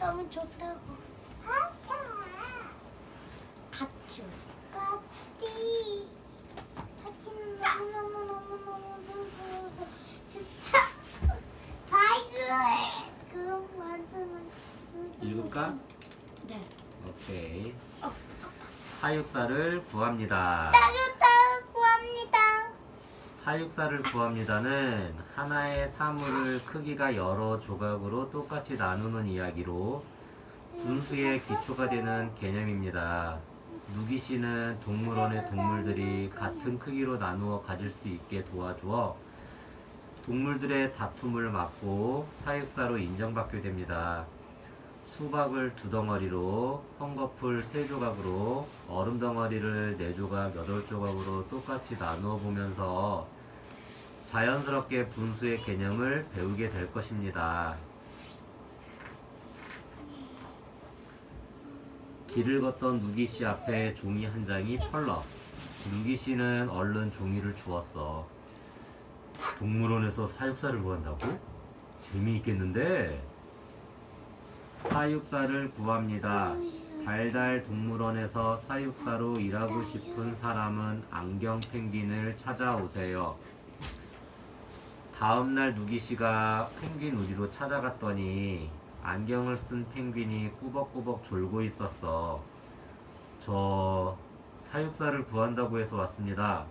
너무 좋다고. 하자. 팥죽. 파티. 파티는 너무너무너무너무너무 진짜. 바이블. 그럼 완전. 읽을까? 네. 오케이. 사육사를 구합니다. 따뜻하고 구합니다. 사육사를 구합니다는 하나의 사물을 크기가 여러 조각으로 똑같이 나누는 이야기로 분수의 기초가 되는 개념입니다. 누기 씨는 동물원의 동물들이 같은 크기로 나누어 가질 수 있게 도와주어 동물들의 다툼을 막고 사육사로 인정받게 됩니다. 수박을 2덩어리로, 헝겊풀 3조각으로, 얼음 덩어리를 4조각, 8조각으로 똑같이 나누어 보면서 자연스럽게 분수의 개념을 배우게 될 것입니다. 길을 걷던 누기 씨 앞에 종이 한 장이 펄럭. 누기 씨는 얼른 종이를 주웠어. 동물원에서 사육사를 구한다고? 재미있겠는데? 사육사를 구합니다. 달달 동물원에서 사육사로 일하고 싶은 사람은 안경 펭귄을 찾아오세요. 다음날 누기 씨가 펭귄 우리로 찾아갔더니 안경을 쓴 펭귄이 꾸벅꾸벅 졸고 있었어. 저 사육사를 구한다고 해서 왔습니다.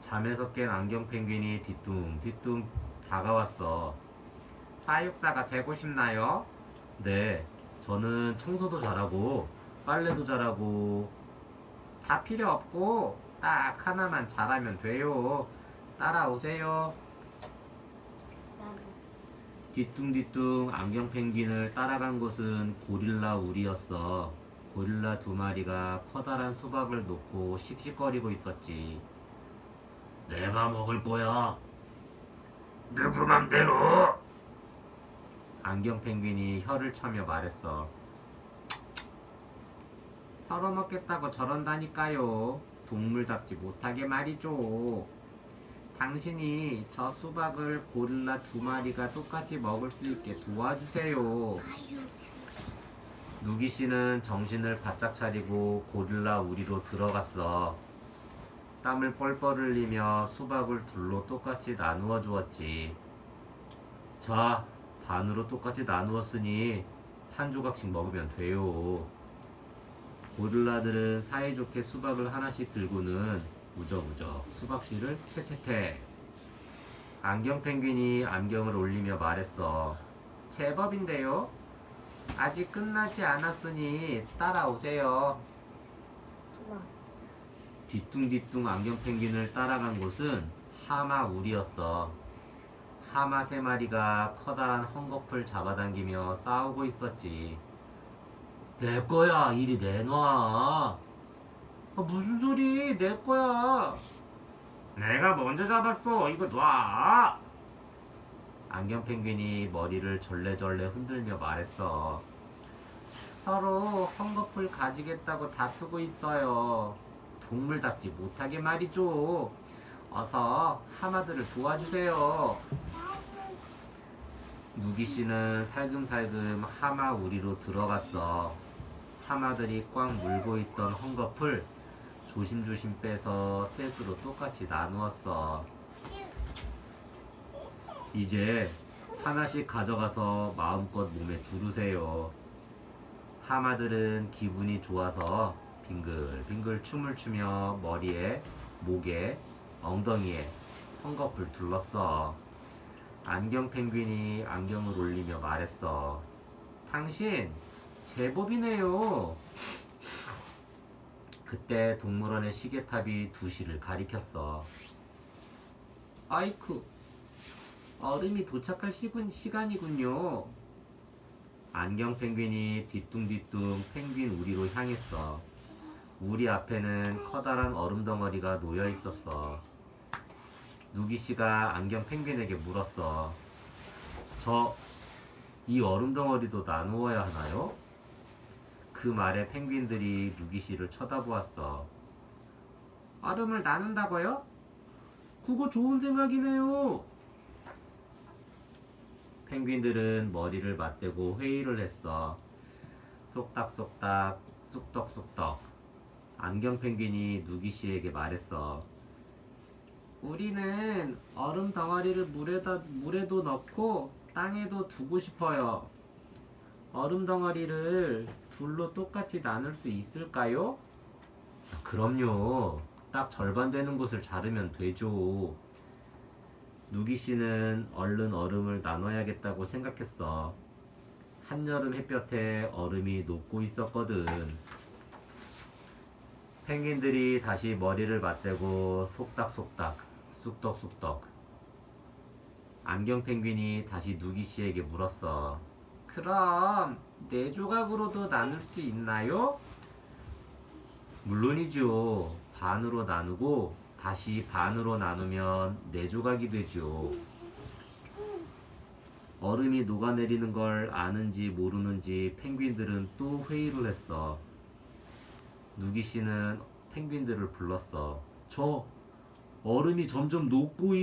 잠에서 깬 안경 펭귄이 뒤뚱뒤뚱 다가왔어. 사육사가 되고 싶나요? 네, 저는 청소도 잘하고 빨래도 잘하고 다 필요 없고 딱 하나만 잘하면 돼요. 따라오세요. 나도. 뒤뚱뒤뚱 안경 펭귄을 따라간 곳은 고릴라 우리였어. 고릴라 2마리가 커다란 수박을 놓고 씩씩거리고 있었지. 내가 먹을 거야. 누구 맘대로. 안경 펭귄이 혀를 차며 말했어. 서로 먹겠다고 저런다니까요. 동물답지 못하게 말이죠. 당신이 저 수박을 고릴라 2마리가 똑같이 먹을 수 있게 도와주세요. 누기 씨는 정신을 바짝 차리고 고릴라 우리로 들어갔어. 땀을 뻘뻘 흘리며 수박을 둘로 똑같이 나누어 주었지. 자, 반으로 똑같이 나누었으니 한 조각씩 먹으면 돼요. 고릴라들은 사이좋게 수박을 하나씩 들고는 우적우적 수박씨를 퇴퇴퇴. 안경 펭귄이 안경을 올리며 말했어. 제법인데요? 아직 끝나지 않았으니 따라오세요. 하나. 뒤뚱뒤뚱 안경 펭귄을 따라간 곳은 하마 우리였어. 하마 3마리가 커다란 헝겊풀 잡아당기며 싸우고 있었지. 내 거야, 이리 내놔. 무슨 소리? 내 거야. 내가 먼저 잡았어. 이거 놔. 안경 펭귄이 머리를 절레절레 흔들며 말했어. 서로 헝겊풀 가지겠다고 다투고 있어요. 동물답지 못하게 말이죠. 어서 하마들을 도와주세요. 누기 씨는 살금살금 하마 우리로 들어갔어. 하마들이 꽉 물고 있던 헝겊풀 조심조심 빼서 셋으로 똑같이 나누었어. 이제 하나씩 가져가서 마음껏 몸에 두르세요. 하마들은 기분이 좋아서 빙글빙글 춤을 추며 머리에, 목에, 엉덩이에 헝겊을 둘렀어. 안경 펭귄이 안경을 올리며 말했어. 당신 제법이네요. 그때 동물원의 시계탑이 2시를 가리켰어. 아이쿠, 얼음이 도착할 시간이군요. 안경 펭귄이 뒤뚱뒤뚱 펭귄 우리로 향했어. 우리 앞에는 커다란 얼음 덩어리가 놓여 있었어. 누기 씨가 안경 펭귄에게 물었어. 이 얼음 덩어리도 나누어야 하나요? 그 말에 펭귄들이 누기 씨를 쳐다보았어. 얼음을 나눈다고요? 그거 좋은 생각이네요. 펭귄들은 머리를 맞대고 회의를 했어. 쏙닥쏙닥, 쑥떡쑥떡. 안경 펭귄이 누기 씨에게 말했어. 우리는 얼음 덩어리를 물에도 넣고 땅에도 두고 싶어요. 얼음 덩어리를 둘로 똑같이 나눌 수 있을까요? 그럼요. 딱 절반 되는 곳을 자르면 되죠. 누기 씨는 얼른 얼음을 나눠야겠다고 생각했어. 한여름 햇볕에 얼음이 녹고 있었거든. 펭귄들이 다시 머리를 맞대고 속닥속닥, 쑥떡쑥떡. 안경 펭귄이 다시 누기 씨에게 물었어. 그럼 네 조각으로도 나눌 수 있나요? 물론이죠. 반으로 나누고 다시 반으로 나누면 네 조각이 되죠. 얼음이 녹아내리는 걸 아는지 모르는지 펭귄들은 또 회의를 했어. 누기 씨는 펭귄들을 불렀어. 저 얼음이 점점 녹고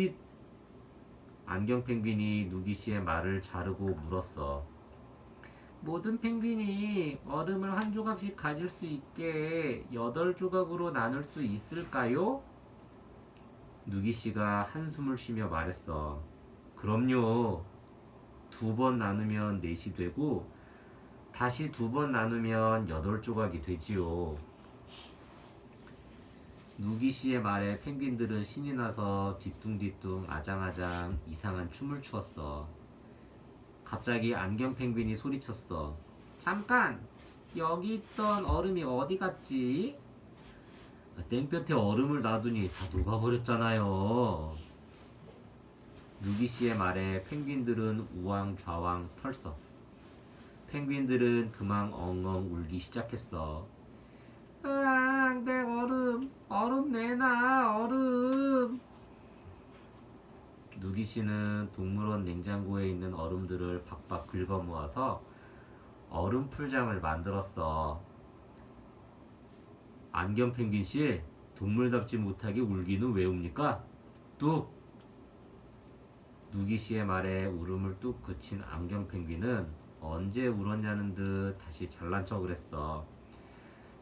안경 펭귄이 누기 씨의 말을 자르고 물었어. 모든 펭귄이 얼음을 한 조각씩 가질 수 있게 8조각으로 나눌 수 있을까요? 누기 씨가 한숨을 쉬며 말했어. 그럼요. 2번 나누면 4이 되고 다시 2번 나누면 8조각이 되지요. 누기 씨의 말에 펭귄들은 신이 나서 뒤뚱뒤뚱 아장아장 이상한 춤을 추었어. 갑자기 안경 펭귄이 소리쳤어. 잠깐! 여기 있던 얼음이 어디 갔지? 땡볕에 얼음을 놔두니 다 녹아버렸잖아요. 누기 씨의 말에 펭귄들은 우왕좌왕 털썩. 펭귄들은 그만 엉엉 울기 시작했어. 으앙, 내 얼음 내놔, 얼음. 누기 씨는 동물원 냉장고에 있는 얼음들을 박박 긁어 모아서 얼음 풀장을 만들었어. 안경 펭귄 씨, 동물답지 못하게 울기는 왜 웁니까? 뚝! 누기 씨의 말에 울음을 뚝 그친 안경 펭귄은 언제 울었냐는 듯 다시 잘난 척을 했어.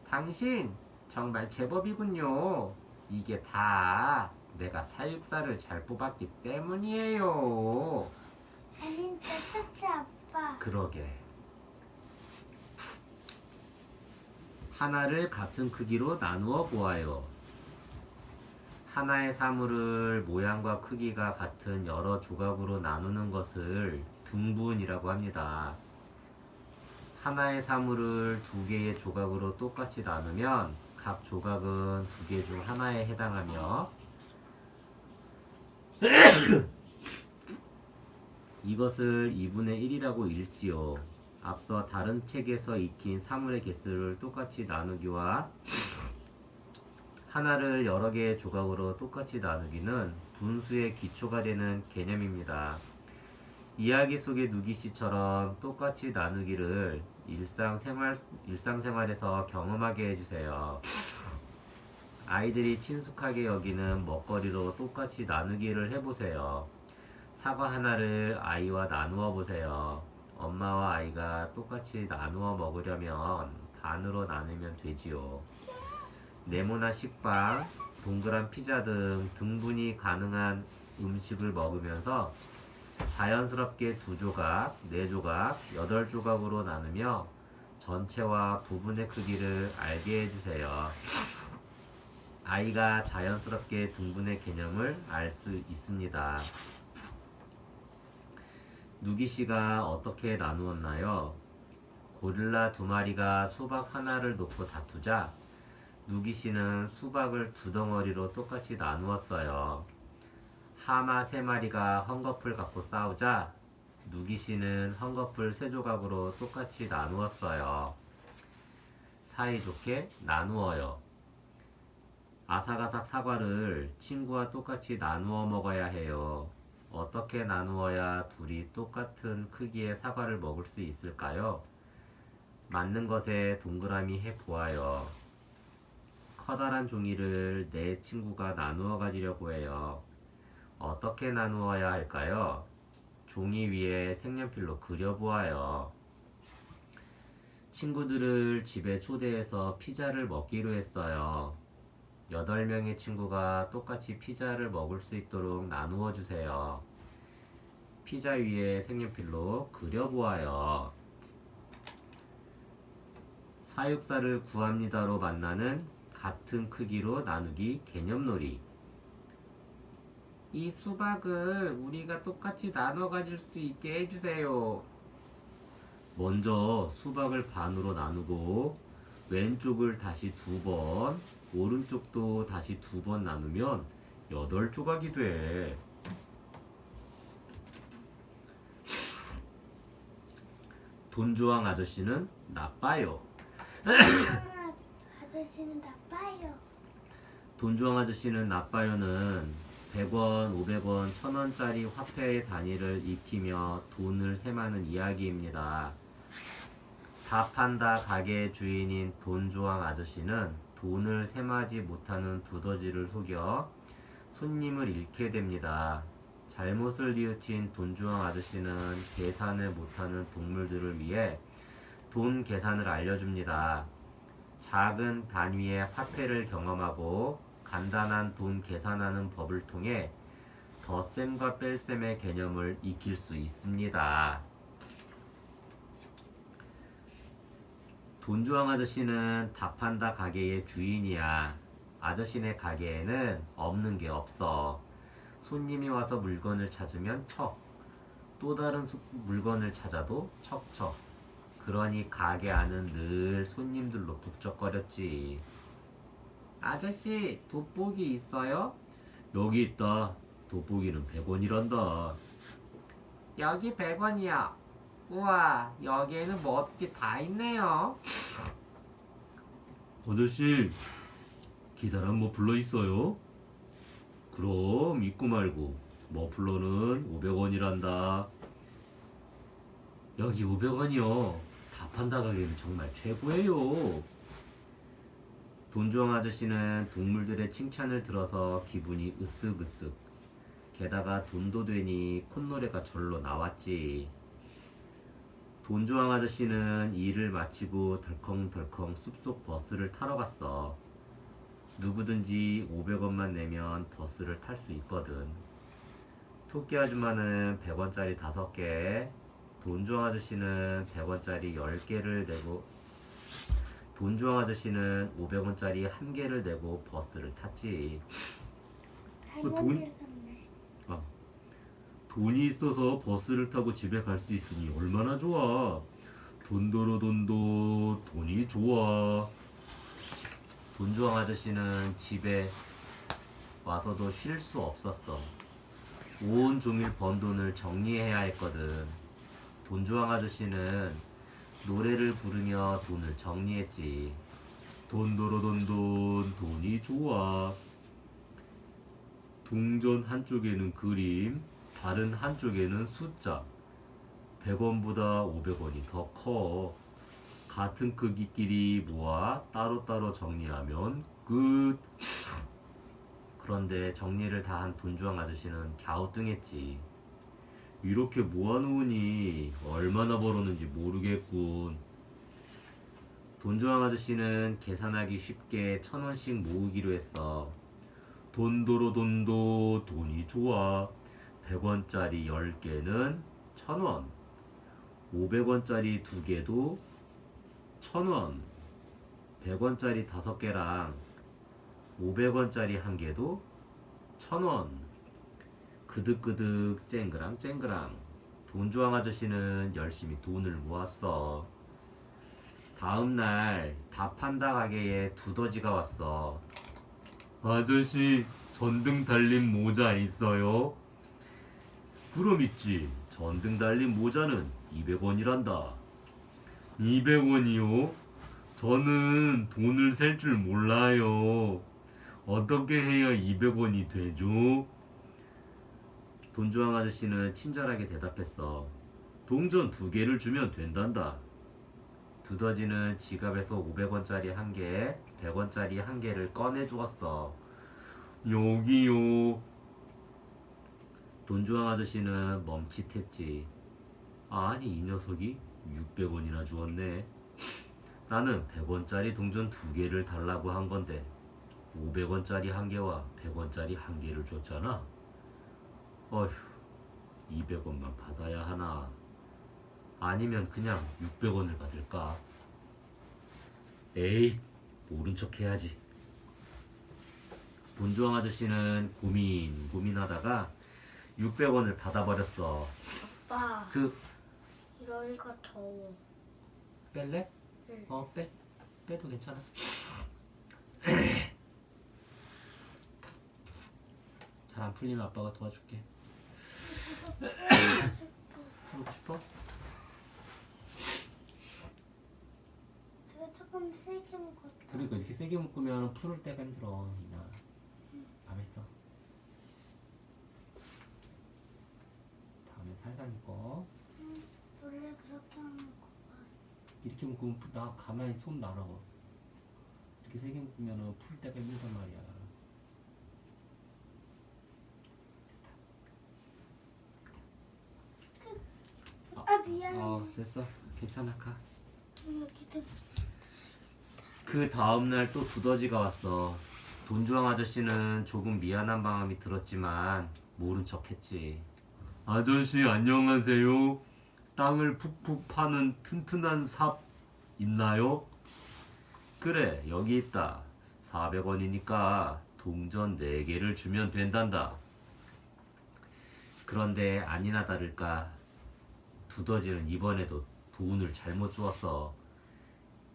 당신 정말 제법이군요. 이게 다 내가 사육사를 잘 뽑았기 때문이에요. 아닌데, 그치, 아빠? 그러게. 하나를 같은 크기로 나누어 보아요. 하나의 사물을 모양과 크기가 같은 여러 조각으로 나누는 것을 등분이라고 합니다. 하나의 사물을 2개의 조각으로 똑같이 나누면 각 조각은 2개 중 하나에 해당하며 이것을 2분의 1이라고 읽지요. 앞서 다른 책에서 익힌 사물의 개수를 똑같이 나누기와 하나를 여러 개의 조각으로 똑같이 나누기는 분수의 기초가 되는 개념입니다. 이야기 속의 누기씨처럼 똑같이 나누기를 일상생활에서 경험하게 해주세요. 아이들이 친숙하게 여기는 먹거리로 똑같이 나누기를 해보세요. 사과 하나를 아이와 나누어 보세요. 엄마와 아이가 똑같이 나누어 먹으려면 반으로 나누면 되지요. 네모난 식빵, 동그란 피자 등 등분이 가능한 음식을 먹으면서 자연스럽게 2조각, 4조각, 8조각으로 나누며 전체와 부분의 크기를 알게 해주세요. 아이가 자연스럽게 등분의 개념을 알 수 있습니다. 누기 씨가 어떻게 나누었나요? 고릴라 2마리가 수박 하나를 놓고 다투자 누기 씨는 수박을 2덩어리로 똑같이 나누었어요. 하마 3마리가 헝겊을 갖고 싸우자 누기 씨는 헝겊을 3조각으로 똑같이 나누었어요. 사이좋게 나누어요. 아삭아삭 사과를 친구와 똑같이 나누어 먹어야 해요. 어떻게 나누어야 둘이 똑같은 크기의 사과를 먹을 수 있을까요? 맞는 것에 동그라미 해보아요. 커다란 종이를 내 친구가 나누어 가지려고 해요. 어떻게 나누어야 할까요? 종이 위에 색연필로 그려보아요. 친구들을 집에 초대해서 피자를 먹기로 했어요. 8명의 친구가 똑같이 피자를 먹을 수 있도록 나누어 주세요. 피자 위에 색연필로 그려보아요. 사육사를 구합니다로 만나는 같은 크기로 나누기 개념놀이. 이 수박을 우리가 똑같이 나눠 가질 수 있게 해주세요. 먼저 수박을 반으로 나누고 왼쪽을 다시 2번, 오른쪽도 다시 2번 나누면 8조각이 돼. 돈주왕 아저씨는 나빠요. 아저씨는 나빠요. 돈주왕 아저씨는 나빠요는 100원, 500원, 1000원짜리 화폐의 단위를 익히며 돈을 셈하는 이야기입니다. 다 판다 가게의 주인인 돈주왕 아저씨는 돈을 셈하지 못하는 두더지를 속여 손님을 잃게 됩니다. 잘못을 뉘우친 돈주왕 아저씨는 계산을 못하는 동물들을 위해 돈 계산을 알려줍니다. 작은 단위의 화폐를 경험하고 간단한 돈 계산하는 법을 통해 덧셈과 뺄셈의 개념을 익힐 수 있습니다. 돈주왕 아저씨는 다 판다 가게의 주인이야. 아저씨네 가게에는 없는 게 없어. 손님이 와서 물건을 찾으면 척, 또 다른 물건을 찾아도 척척. 그러니 가게 안은 늘 손님들로 북적거렸지. 아저씨, 돋보기 있어요? 여기 있다. 돋보기는 100원이란다. 여기 100원이야. 우와, 여기에는 멋지 다 있네요. 아저씨, 기다란 머플러 있어요? 그럼 있고 말고 머플러는 500원이란다. 여기 500원이요. 다 판다 가게는 정말 최고예요. 돈주왕 아저씨는 동물들의 칭찬을 들어서 기분이 으쓱으쓱. 게다가 돈도 되니 콧노래가 절로 나왔지. 돈주왕 아저씨는 일을 마치고 덜컹덜컹 숲속 버스를 타러 갔어. 누구든지 500원만 내면 버스를 탈 수 있거든. 토끼 아줌마는 100원짜리 5개, 돈주왕 아저씨는 100원짜리 10개를 내고 돈주왕 아저씨는 500원짜리 1개를 내고 버스를 탔지. 할머니를 갔네. 돈이 있어서 버스를 타고 집에 갈 수 있으니 얼마나 좋아. 돈도로 돈도 돈이 좋아. 돈주왕 아저씨는 집에 와서도 쉴 수 없었어. 온 종일 번 돈을 정리해야 했거든. 돈주왕 아저씨는 노래를 부르며 돈을 정리했지. 돈도로 돈돈 돈이 좋아. 동전 한쪽에는 그림, 다른 한쪽에는 숫자. 100원보다 500원이 더 커. 같은 크기끼리 모아 따로따로 정리하면 끝. 그런데 정리를 다 한 돈주왕 아저씨는 갸우뚱했지. 이렇게 모아놓으니 얼마나 벌었는지 모르겠군. 돈주왕 아저씨는 계산하기 쉽게 1000원씩 모으기로 했어. 돈도로 돈도 돈이 좋아. 100원짜리 10개는 1000원, 500원짜리 2개도 1000원, 100원짜리 5개랑 500원짜리 1개도 1000원. 그득그득 쨍그랑 쨍그랑. 돈주왕 아저씨는 열심히 돈을 모았어. 다음날 다 판다 가게에 두더지가 왔어. 아저씨, 전등 달린 모자 있어요? 그럼 있지. 전등 달린 모자는 200원이란다. 200원이요? 저는 돈을 셀 줄 몰라요. 어떻게 해야 200원이 되죠? 돈주왕 아저씨는 친절하게 대답했어. 동전 2개를 주면 된단다. 두더지는 지갑에서 500원짜리 1개, 100원짜리 1개를 꺼내 주었어. 여기요. 돈주왕 아저씨는 멈칫했지. 아니 이 녀석이 600원이나 주었네. 나는 100원짜리 동전 2개를 달라고 한 건데 500원짜리 1개와 100원짜리 1개를 줬잖아. 어휴, 200원만 받아야 하나? 아니면 그냥 600원을 받을까? 에이, 모른 척 해야지. 돈주왕 아저씨는 고민하다가 600원을 받아버렸어. 아빠, 그 이러니까 더워. 뺄래? 응. 빼도 괜찮아. 잘 안 풀리면 아빠가 도와줄게. 하고 싶어? 내가 조금 세게 먹었다. 그러니까 이렇게 세게 묶으면 풀을 때가 힘들어. 이나 밤에 써. 다음에 살살 묶어. 원래 그렇게 하는 거가. 이렇게 묶으면 나 가만히 손 날아가. 이렇게 세게 묶으면 풀 때가 힘들단 말이야. 미안해. 됐어. 괜찮아. 가. 여기도. 그 다음날 또 두더지가 왔어. 돈주왕 아저씨는 조금 미안한 마음이 들었지만 모른 척했지. 아저씨 안녕하세요. 땅을 푹푹 파는 튼튼한 삽 있나요? 그래 여기 있다. 400원이니까 동전 4개를 주면 된단다. 그런데 아니나 다를까 두더지는 이번에도 돈을 잘못 주었어.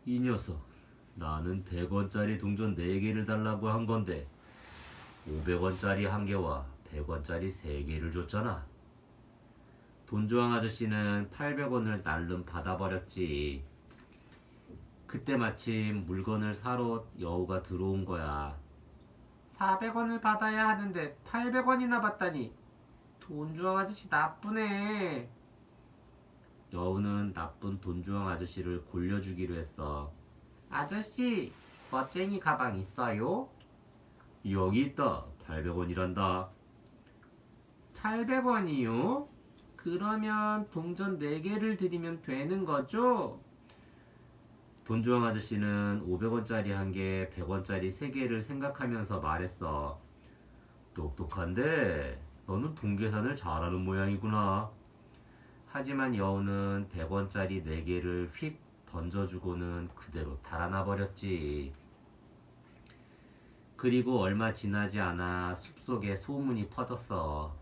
이 녀석, 나는 100원짜리 동전 4개를 달라고 한 건데 500원짜리 1개와 100원짜리 3개를 줬잖아. 돈주왕 아저씨는 800원을 날름 받아버렸지. 그때 마침 물건을 사러 여우가 들어온 거야. 400원을 받아야 하는데 800원이나 받다니 돈주왕 아저씨 나쁘네. 여우는 나쁜 돈주왕 아저씨를 골려주기로 했어. 아저씨, 멋쟁이 가방 있어요? 여기 있다. 800원이란다. 800원이요? 그러면 동전 4개를 드리면 되는 거죠? 돈주왕 아저씨는 500원짜리 1개, 100원짜리 3개를 생각하면서 말했어. 똑똑한데 너는 돈 계산을 잘하는 모양이구나. 하지만 여우는 100원짜리 4개를 휙 던져주고는 그대로 달아나 버렸지. 그리고 얼마 지나지 않아 숲속에 소문이 퍼졌어.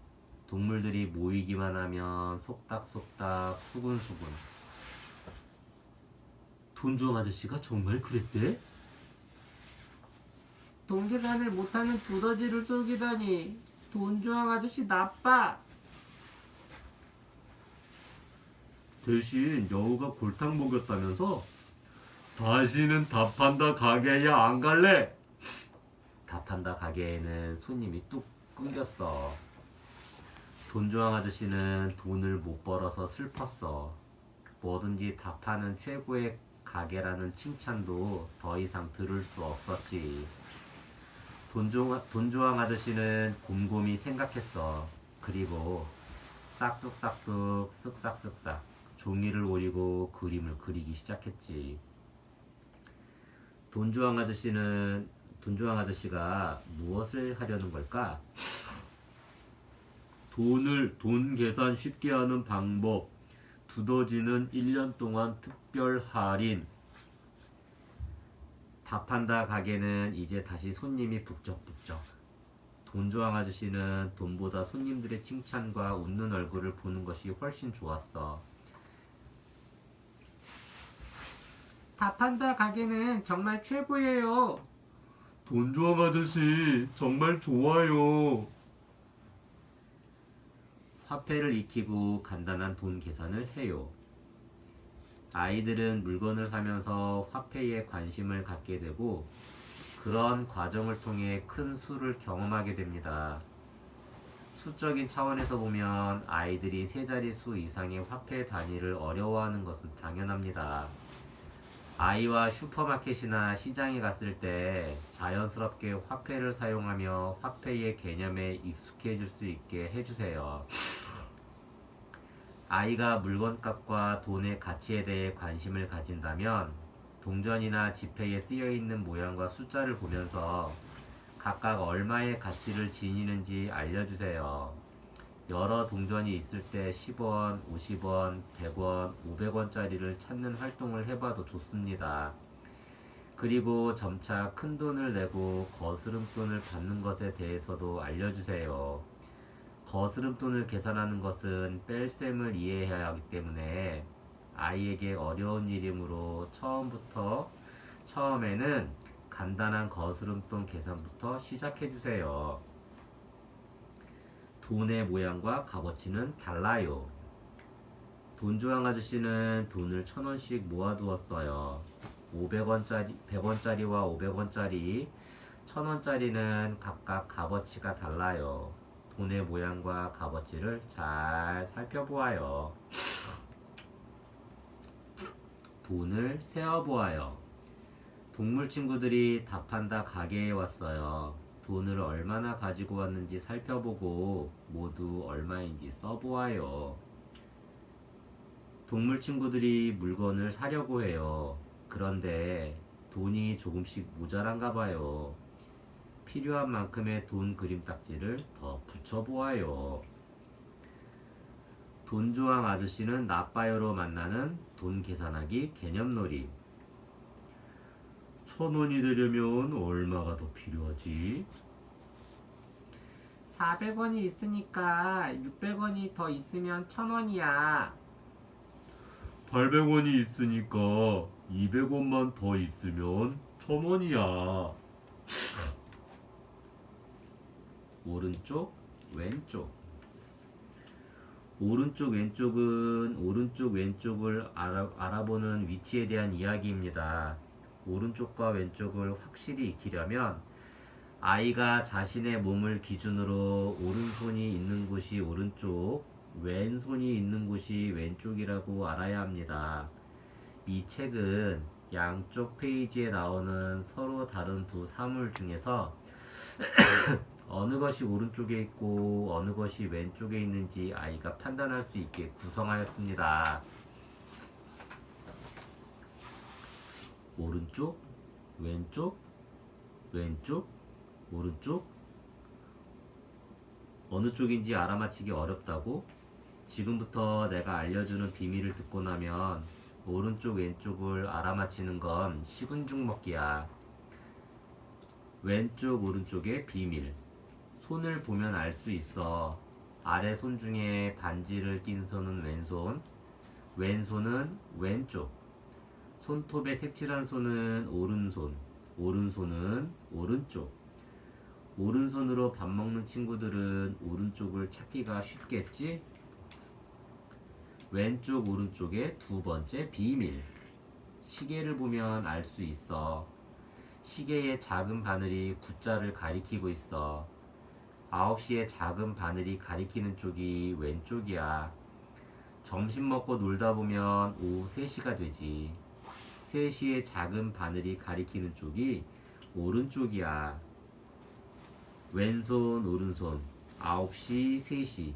동물들이 모이기만 하면 속닥속닥 수군수군. 돈주왕 아저씨가 정말 그랬대? 돈 계산을 못하는 두더지를 속이다니 돈주왕 아저씨 나빠. 대신 여우가 골탕 먹였다면서? 다시는 답한다 가게에 안 갈래? 답한다 가게에는 손님이 뚝 끊겼어. 돈주왕 아저씨는 돈을 못 벌어서 슬펐어. 뭐든지 답하는 최고의 가게라는 칭찬도 더 이상 들을 수 없었지. 돈주왕 아저씨는 곰곰이 생각했어. 그리고 싹둑싹둑 쓱싹쓱싹 종이를 오리고 그림을 그리기 시작했지. 돈주왕 아저씨가 무엇을 하려는 걸까? 돈 계산 쉽게 하는 방법. 두더지는 1년 동안 특별 할인. 답한다 가게는 이제 다시 손님이 북적북적. 돈주왕 아저씨는 돈보다 손님들의 칭찬과 웃는 얼굴을 보는 것이 훨씬 좋았어. 답한다 가게는 정말 최고예요. 돈주왕 아저씨 정말 좋아요. 화폐를 익히고 간단한 돈 계산을 해요. 아이들은 물건을 사면서 화폐에 관심을 갖게 되고 그런 과정을 통해 큰 수를 경험하게 됩니다. 수적인 차원에서 보면 아이들이 3자릿수 이상의 화폐 단위를 어려워하는 것은 당연합니다. 아이와 슈퍼마켓이나 시장에 갔을 때 자연스럽게 화폐를 사용하며 화폐의 개념에 익숙해질 수 있게 해주세요. 아이가 물건값과 돈의 가치에 대해 관심을 가진다면 동전이나 지폐에 쓰여 있는 모양과 숫자를 보면서 각각 얼마의 가치를 지니는지 알려주세요. 여러 동전이 있을 때 10원, 50원, 100원, 500원짜리를 찾는 활동을 해봐도 좋습니다. 그리고 점차 큰 돈을 내고 거스름돈을 받는 것에 대해서도 알려주세요. 거스름돈을 계산하는 것은 뺄셈을 이해해야 하기 때문에 아이에게 어려운 일이므로 처음에는 간단한 거스름돈 계산부터 시작해주세요. 돈의 모양과 값어치는 달라요. 돈주왕 아저씨는 돈을 1,000원씩 모아두었어요. 500원짜리, 100원짜리와 500원짜리, 1,000원짜리는 각각 값어치가 달라요. 돈의 모양과 값어치를 잘 살펴보아요. 돈을 세어보아요. 동물 친구들이 답한다 가게에 왔어요. 돈을 얼마나 가지고 왔는지 살펴보고 모두 얼마인지 써보아요. 동물 친구들이 물건을 사려고 해요. 그런데 돈이 조금씩 모자란가 봐요. 필요한 만큼의 돈 그림 딱지를 더 붙여보아요. 돈조왕 아저씨는 나빠요로 만나는 돈 계산하기 개념놀이. 1,000원이 되려면 얼마가 더 필요하지? 400원이 있으니까 600원이 더 있으면 1,000원이야. 800원이 있으니까 200원만 더 있으면 1,000원이야. 오른쪽, 왼쪽. 오른쪽, 왼쪽은 오른쪽, 왼쪽을 알아보는 위치에 대한 이야기입니다. 오른쪽과 왼쪽을 확실히 익히려면 아이가 자신의 몸을 기준으로 오른손이 있는 곳이 오른쪽, 왼손이 있는 곳이 왼쪽이라고 알아야 합니다. 이 책은 양쪽 페이지에 나오는 서로 다른 두 사물 중에서 어느 것이 오른쪽에 있고 어느 것이 왼쪽에 있는지 아이가 판단할 수 있게 구성하였습니다. 오른쪽, 왼쪽, 왼쪽, 오른쪽. 어느 쪽인지 알아맞히기 어렵다고? 지금부터 내가 알려주는 비밀을 듣고 나면 오른쪽, 왼쪽을 알아맞히는 건 식은 죽 먹기야. 왼쪽, 오른쪽의 비밀. 손을 보면 알 수 있어. 아래 손 중에 반지를 낀 손은 왼손, 왼손은 왼쪽. 손톱에 색칠한 손은 오른손, 오른손은 오른쪽. 오른손으로 밥 먹는 친구들은 오른쪽을 찾기가 쉽겠지? 왼쪽, 오른쪽의 두 번째 비밀. 시계를 보면 알 수 있어. 시계의 작은 바늘이 굿자를 가리키고 있어. 9시에 작은 바늘이 가리키는 쪽이 왼쪽이야. 점심 먹고 놀다 보면 오후 3시가 되지. 3시에 작은 바늘이 가리키는 쪽이 오른쪽이야. 왼손, 오른손, 9시, 3시.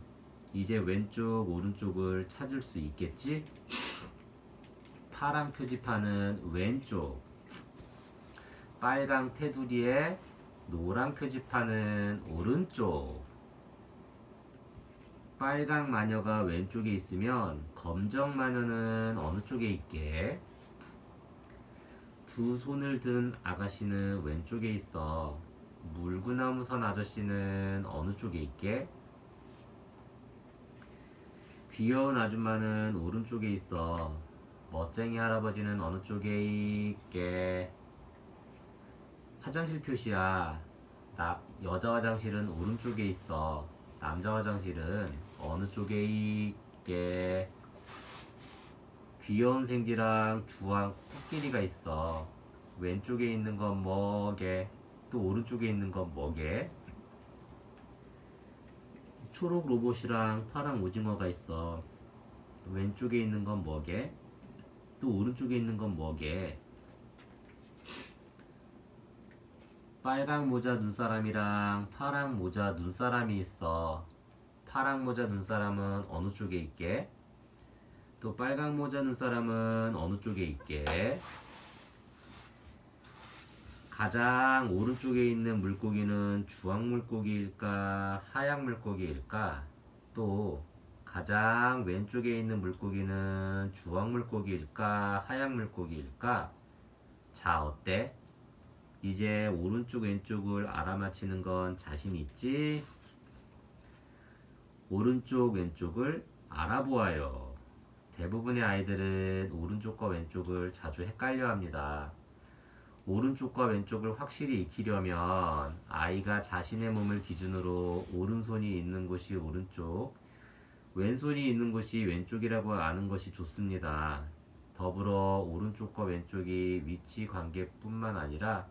이제 왼쪽, 오른쪽을 찾을 수 있겠지? 파랑 표지판은 왼쪽. 빨강 테두리에 노랑 표지판은 오른쪽. 빨강 마녀가 왼쪽에 있으면 검정 마녀는 어느 쪽에 있게? 두 손을 든 아가씨는 왼쪽에 있어. 물구나무 선 아저씨는 어느 쪽에 있게? 귀여운 아줌마는 오른쪽에 있어. 멋쟁이 할아버지는 어느 쪽에 있게? 화장실 표시야. 여자 화장실은 오른쪽에 있어. 남자 화장실은 어느 쪽에 있게? 귀여운 생쥐랑 주황 코끼리가 있어. 왼쪽에 있는 건 뭐게? 또 오른쪽에 있는 건 뭐게? 초록 로봇이랑 파랑 오징어가 있어. 왼쪽에 있는 건 뭐게? 또 오른쪽에 있는 건 뭐게? 빨강 모자 눈사람이랑 파랑 모자 눈사람이 있어. 파랑 모자 눈사람은 어느 쪽에 있게? 또 빨강 모자 눈사람은 어느 쪽에 있게? 가장 오른쪽에 있는 물고기는 주황 물고기일까? 하양 물고기일까? 또 가장 왼쪽에 있는 물고기는 주황 물고기일까? 하양 물고기일까? 자, 어때? 이제 오른쪽 왼쪽을 알아맞히는 건 자신 있지? 오른쪽 왼쪽을 알아보아요. 대부분의 아이들은 오른쪽과 왼쪽을 자주 헷갈려 합니다. 오른쪽과 왼쪽을 확실히 익히려면 아이가 자신의 몸을 기준으로 오른손이 있는 곳이 오른쪽, 왼손이 있는 곳이 왼쪽이라고 아는 것이 좋습니다. 더불어 오른쪽과 왼쪽이 위치 관계뿐만 아니라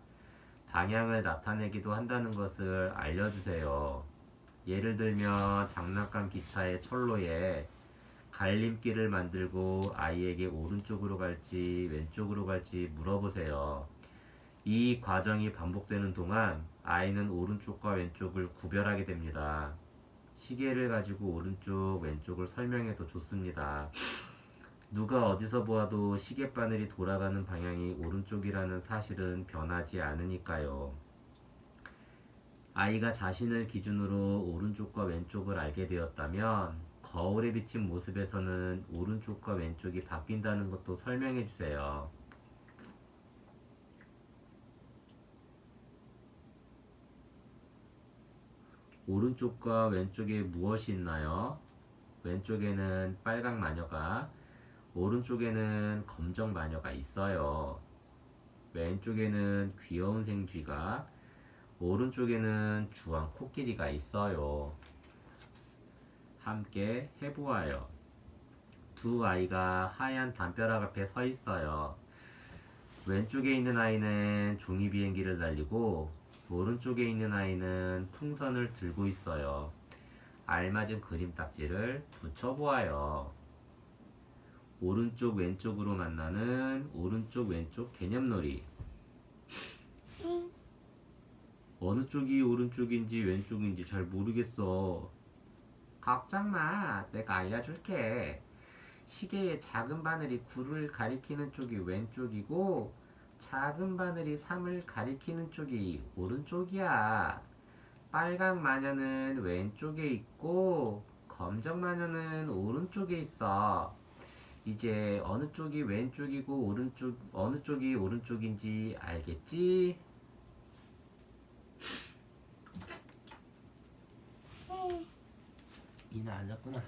방향을 나타내기도 한다는 것을 알려주세요. 예를 들면 장난감 기차의 철로에 갈림길을 만들고 아이에게 오른쪽으로 갈지 왼쪽으로 갈지 물어보세요. 이 과정이 반복되는 동안 아이는 오른쪽과 왼쪽을 구별하게 됩니다. 시계를 가지고 오른쪽, 왼쪽을 설명해도 좋습니다. 누가 어디서 보아도 시계바늘이 돌아가는 방향이 오른쪽이라는 사실은 변하지 않으니까요. 아이가 자신을 기준으로 오른쪽과 왼쪽을 알게 되었다면 거울에 비친 모습에서는 오른쪽과 왼쪽이 바뀐다는 것도 설명해 주세요. 오른쪽과 왼쪽에 무엇이 있나요? 왼쪽에는 빨강 마녀가, 오른쪽에는 검정 마녀가 있어요. 왼쪽에는 귀여운 생쥐가, 오른쪽에는 주황 코끼리가 있어요. 함께 해보아요. 두 아이가 하얀 담벼락 앞에 서 있어요. 왼쪽에 있는 아이는 종이 비행기를 날리고 오른쪽에 있는 아이는 풍선을 들고 있어요. 알맞은 그림 딱지를 붙여보아요. 오른쪽 왼쪽으로 만나는 오른쪽 왼쪽 개념놀이. 어느 쪽이 오른쪽인지 왼쪽인지 잘 모르겠어. 걱정 마, 내가 알려줄게. 시계의 작은 바늘이 9를 가리키는 쪽이 왼쪽이고 작은 바늘이 3을 가리키는 쪽이 오른쪽이야. 빨강 마녀는 왼쪽에 있고 검정 마녀는 오른쪽에 있어. 이제 어느 쪽이 왼쪽이고 오른쪽 어느 쪽이 오른쪽인지 알겠지? 이나 앉았구나.